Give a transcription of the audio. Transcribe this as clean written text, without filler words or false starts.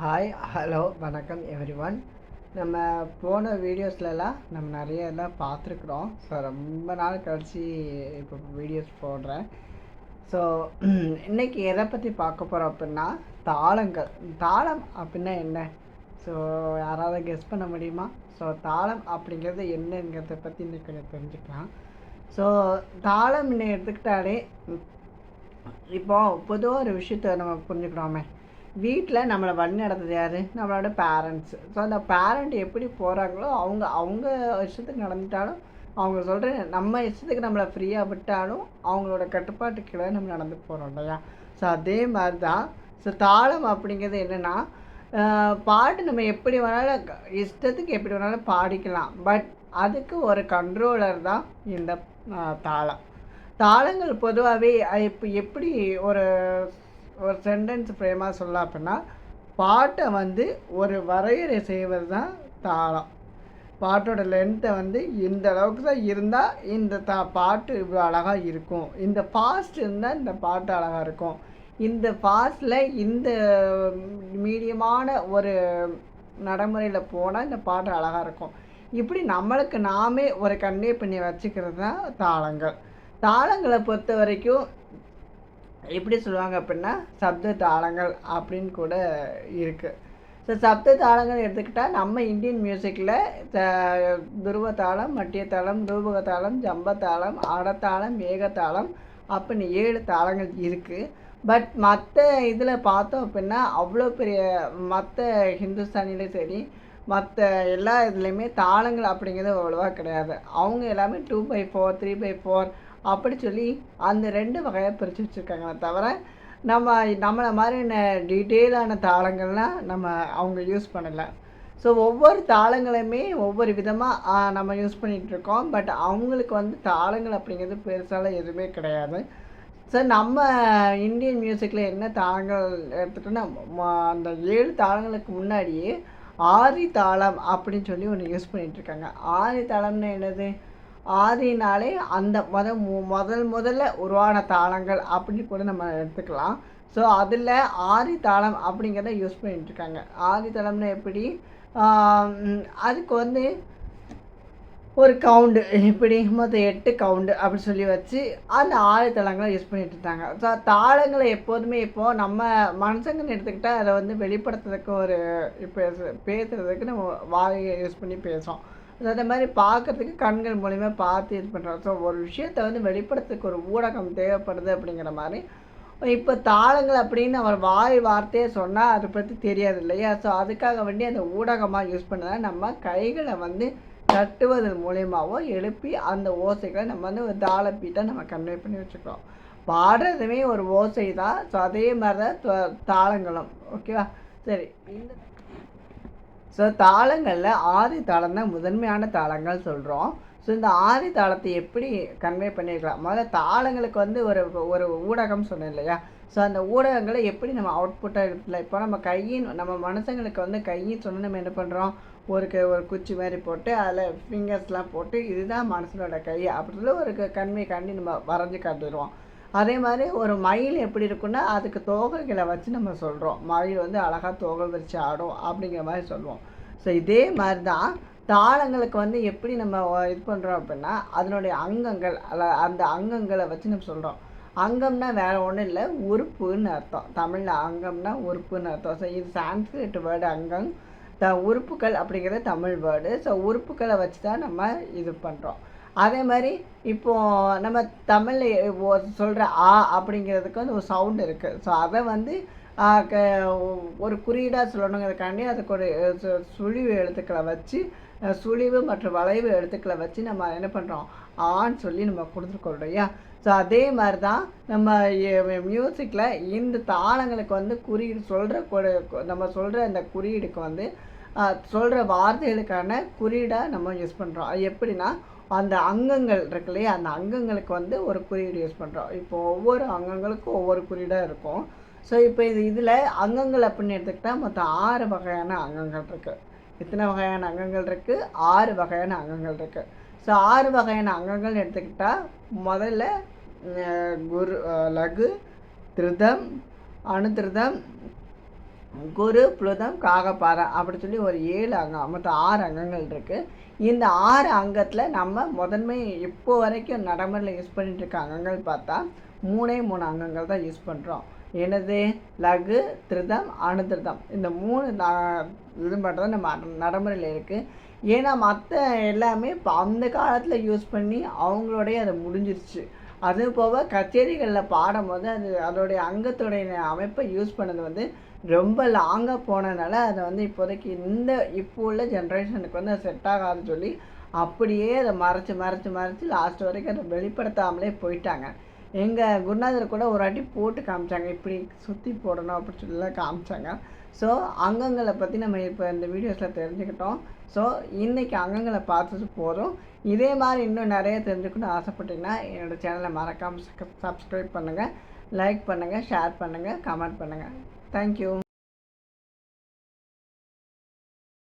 Hi hello வணக்கம் everyone. நம்ம போன வீடியோஸ்லலாம் நம்ம நிறைய எல்லாம் பார்த்துருக்குறோம். ஸோ ரொம்ப நாள் கழித்து இப்போ வீடியோஸ் போடுறேன். ஸோ இன்றைக்கி எதை பற்றி பார்க்க போகிறோம் அப்படின்னா தாளங்கள். தாளம் அப்படின்னா என்ன? ஸோ யாராவது கெஸ் பண்ண முடியுமா? ஸோ தாளம் அப்படிங்கிறது என்னங்கிறத பற்றி இன்றைக்கி கொஞ்சம் தெரிஞ்சுக்கலாம். ஸோ தாளம் இன்னும் எடுத்துக்கிட்டாலே இப்போ பொதுவாக ஒரு விஷயத்த நம்ம புரிஞ்சுக்கிறோமே, வீட்டில் நம்மளை வழி நடந்தது யார்? நம்மளோட பேரண்ட்ஸு. ஸோ அந்த பேரண்ட் எப்படி போகிறாங்களோ அவங்க அவங்க இஷ்டத்துக்கு நடந்துட்டாலும், அவங்க சொல்கிற நம்ம இஷ்டத்துக்கு நம்மளை ஃப்ரீயாக விட்டாலும் அவங்களோட கட்டுப்பாட்டு கீழே நம்ம நடந்து போகிறோம் இல்லையா? ஸோ அதே மாதிரி தான். ஸோ தாளம் அப்படிங்கிறது என்னென்னா, பாட்டு நம்ம எப்படி வேணாலும் இஷ்டத்துக்கு எப்படி வேணாலும் பாடிக்கலாம். பட் அதுக்கு ஒரு கண்ட்ரோலர் தான் இந்த தாளம். தாளங்கள் பொதுவாகவே இப்போ எப்படி ஒரு ஒரு சென்டென்ஸ் ஃப்ரேமாக சொல்லலாம் அப்படின்னா, பாட்டை வந்து ஒரு வரையறை செய்வது தான் தாளம். பாட்டோட லென்த்தை வந்து இந்த அளவுக்கு தான் இருந்தால் இந்த பாட்டு இவ்வளோ அழகாக இருக்கும், இந்த ஃபாஸ்ட் இருந்தால் இந்த பாட்டு அழகாக இருக்கும், இந்த ஃபாஸ்ட்டில் இந்த மீடியமான ஒரு நடைமுறையில் போனால் இந்த பாட்டு அழகாக இருக்கும். இப்படி நம்மளுக்கு நாமே ஒரு கன்வே பண்ணி வச்சுக்கிறது தான் தாளங்கள். தாளங்களை பொறுத்த வரைக்கும் எப்படி சொல்லுவாங்க அப்படின்னா சப்த தாளங்கள் அப்படின்னு கூட இருக்குது. ஸோ சப்த தாளங்கள் எடுத்துக்கிட்டால் நம்ம இந்தியன் மியூசிக்கில் துருவ தாளம், மட்டிய தாளம், ரூபக தாளம், ஜம்ப தாளம், ஆடத்தாளம், மேகத்தாளம் அப்படின்னு 7 தாளங்கள் இருக்குது. பட் மற்ற இதில் பார்த்தோம் அப்படின்னா அவ்வளோ பெரிய மற்ற ஹிந்துஸ்தானிலையும் சரி மற்ற எல்லா இதுலேயுமே தாளங்கள் அப்படிங்கிறது அவ்வளோவா கிடையாது. அவங்க எல்லாமே 2/4 3/4 அப்படி சொல்லி அந்த 2 வகையாக பிரித்து வச்சுருக்காங்களே தவிர நம்மளை மாதிரியான டீட்டெயிலான தாளங்கள்லாம் அவங்க யூஸ் பண்ணலை. ஸோ ஒவ்வொரு தாளங்களையுமே ஒவ்வொரு விதமாக நம்ம யூஸ் பண்ணிகிட்ருக்கோம். பட் அவங்களுக்கு வந்து தாளங்கள் அப்படிங்கிறது பெருசால எதுவுமே கிடையாது. ஸோ நம்ம இந்தியன் மியூசிக்கில் என்ன தாளங்கள் எடுத்துகிட்டோன்னா அந்த 7 தாளங்களுக்கு முன்னாடியே ஆதி தாளம் அப்படின்னு சொல்லி ஒன்று யூஸ் பண்ணிகிட்ருக்காங்க. ஆதி தாளம்னா என்னது? ஆதினாலே அந்த முதல்ல உருவான தாளங்கள் அப்படின்னு கூட நம்ம எடுத்துக்கலாம். ஸோ அதில் ஆதி தாளம் அப்படிங்கிறத யூஸ் பண்ணிகிட்ருக்காங்க. ஆதி தாளம்னா எப்படி? அதுக்கு வந்து ஒரு கவுண்டு, இப்படி மொத்தம் 8 கவுண்டு அப்படி சொல்லி வச்சு அந்த ஆதி தாளங்களை யூஸ் பண்ணிகிட்டு இருந்தாங்க. ஸோ தாளங்களை எப்போதுமே இப்போது நம்ம மனுஷங்கன்னு எடுத்துக்கிட்டால் அதை வந்து வெளிப்படுத்துறதுக்கு ஒரு இப்போ பேசுகிறதுக்கு நம்ம வாயை யூஸ் பண்ணி பேசுகிறோம். ஸோ அதே மாதிரி பார்க்குறதுக்கு கண்கள் மூலிமா பார்த்து இது பண்ணுறோம். ஸோ ஒரு விஷயத்தை வந்து வெளிப்படுத்துறதுக்கு ஒரு ஊடகம் தேவைப்படுது அப்படிங்கிற மாதிரி இப்போ தாளங்கள் அப்படின்னு அவர் வார்த்தையே சொன்னால் அதை பற்றி தெரியாது இல்லையா? ஸோ அதுக்காக வேண்டி அந்த ஊடகமாக யூஸ் பண்ணதான் நம்ம கைகளை வந்து தட்டுவதன் மூலியமாகவோ எழுப்பி அந்த ஓசைகளை நம்ம வந்து ஒரு தாளப்பீட்டாக நம்ம கன்வே பண்ணி வச்சுக்கிறோம். பாடுறதுமே ஒரு ஓசை தான். ஸோ அதே மாதிரி தான் தாளங்களும். ஓகேவா? சரி. ஸோ தாளங்களில் ஆதி தாளம் தான் முதன்மையான தாளங்கள் சொல்கிறோம். ஸோ இந்த ஆதி தாளத்தை எப்படி கன்வே பண்ணியிருக்கலாம்? முதல்ல தாளங்களுக்கு வந்து ஒரு ஒரு ஊடகம் சொன்னேன் இல்லையா? ஸோ அந்த ஊடகங்களை எப்படி நம்ம அவுட்புட்டாக எடுத்துல இப்போ நம்ம மனுஷங்களுக்கு வந்து கையின் சொன்னால் நம்ம என்ன பண்ணுறோம்? ஒரு குச்சி மாதிரி போட்டு அதில் ஃபிங்கர்ஸ்லாம் போட்டு இதுதான் மனுஷனோட கை அப்படின்னு ஒரு கண்டி நம்ம வரைஞ்சி காட்டிடுவோம். அதே மாதிரி ஒரு மயில் எப்படி இருக்குன்னா அதுக்கு தோகைகளை வச்சு நம்ம சொல்கிறோம். மயில் வந்து அழகாக தோகை விரிச்சு ஆடும் அப்படிங்கிற மாதிரி சொல்லுவோம். ஸோ இதே மாதிரி தான் தாளங்களுக்கு வந்து எப்படி நம்ம இது பண்ணுறோம் அப்படின்னா அதனுடைய அங்கங்கள் அந்த அங்கங்களை வச்சு நம்ம சொல்கிறோம். அங்கம்னா வேறு ஒன்றும் இல்லை, உறுப்புன்னு அர்த்தம். தமிழில் அங்கம்னா உறுப்புன்னு அர்த்தம். ஸோ இது சான்ஸ்கிரிட் வேர்டு அங்கம். உறுப்புகள் அப்படிங்கிறது தமிழ் வேர்டு. ஸோ உறுப்புகளை வச்சு தான் நம்ம இது பண்ணுறோம். அதே மாதிரி இப்போது நம்ம தமிழில் சொல்கிற ஆ அப்படிங்கிறதுக்கு வந்து ஒரு சவுண்டு இருக்குது. ஸோ அதை வந்து ஒரு குறியீடாக சொல்லணுங்கிறதுக்காண்டி அதுக்கு ஒரு சுழிவு எழுத்துக்களை வச்சு சுழிவு மற்றும் வளைவு எழுத்துக்களை வச்சு நம்ம என்ன பண்ணுறோம்? ஆன்னு சொல்லி நம்ம கொடுத்துருக்கோம் இல்லையா? ஸோ அதே மாதிரி தான் நம்ம மியூசிக்கில் இந்த தாளங்களுக்கு வந்து குறியீடு நம்ம சொல்கிற அந்த குறியீடுக்கு வந்து சொல்கிற வார்த்தைகளுக்கான குறியீடாக நம்ம யூஸ் பண்ணுறோம். அது எப்படின்னா அந்த அங்கங்கள் இருக்கு இல்லையா? அந்த அங்கங்களுக்கு வந்து ஒரு குறியீடு யூஸ் பண்ணுறோம். இப்போது ஒவ்வொரு அங்கங்களுக்கும் ஒவ்வொரு குறியீடாக இருக்கும். ஸோ இப்போ இதில் அங்கங்கள் அப்படின்னு எடுத்துக்கிட்டால் மொத்தம் 6 வகையான அங்கங்கள் இருக்குது. எத்தனை வகையான அங்கங்கள் இருக்குது? 6 வகையான அங்கங்கள் இருக்குது. ஸோ 6 வகையான அங்கங்கள் எடுத்துக்கிட்டால் முதல்ல லகு, திருதம், அனுதிருதம், குரு புளுதம் காகப்பாறை அப்படி சொல்லி ஒரு 7 அங்கம், மொத்தம் 6 அங்கங்கள் இருக்குது. இந்த 6 அங்கத்தில் நம்ம முதன்மை இப்போ வரைக்கும் நடைமுறையில் யூஸ் பண்ணிட்டு இருக்க அங்கங்கள் பார்த்தா 3 அங்கங்கள் தான் யூஸ் பண்ணுறோம். எனது லகு திருதம் அனுதிருதம் இந்த 3 இது மட்டும் தான் நம்ம நடைமுறையில் இருக்குது. ஏன்னா மற்ற எல்லாமே இப்போ அந்த காலத்தில் யூஸ் பண்ணி அவங்களோடைய அதை முடிஞ்சிருச்சு. அது போக கச்சேரிகளில் பாடும்போது அதோடைய அங்கத்துடைய அமைப்பை யூஸ் பண்ணது ரொம்ப லாங்காக போனதுனால அதை இப்போதைக்கு இப்போ உள்ள ஜென்ரேஷனுக்கு அது செட் ஆகாதுன்னு சொல்லி அப்படியே அதை மறைச்சி லாஸ்ட் வரைக்கும் அதை வெளிப்படுத்தாமலே போயிட்டாங்க. எங்கள் குருநாதர் கூட ஒரு வாட்டி போட்டு காமிச்சாங்க, இப்படி சுற்றி போடணும் அப்படி சொல்லிலாம் காமிச்சாங்க. ஸோ அங்கங்களை பற்றி நம்ம இப்போ இந்த வீடியோஸில் தெரிஞ்சுக்கிட்டோம். ஸோ இன்றைக்கி அங்கங்களை பார்த்தது போதும். இதே மாதிரி இன்னும் நிறைய தெரிஞ்சுக்கணும்னு ஆசைப்பட்டீங்கன்னா என்னோடய சேனலை மறக்காமல் சப்ஸ்கிரைப் பண்ணுங்கள், லைக் பண்ணுங்கள், ஷேர் பண்ணுங்கள், கமெண்ட் பண்ணுங்கள். தேங்க்யூ.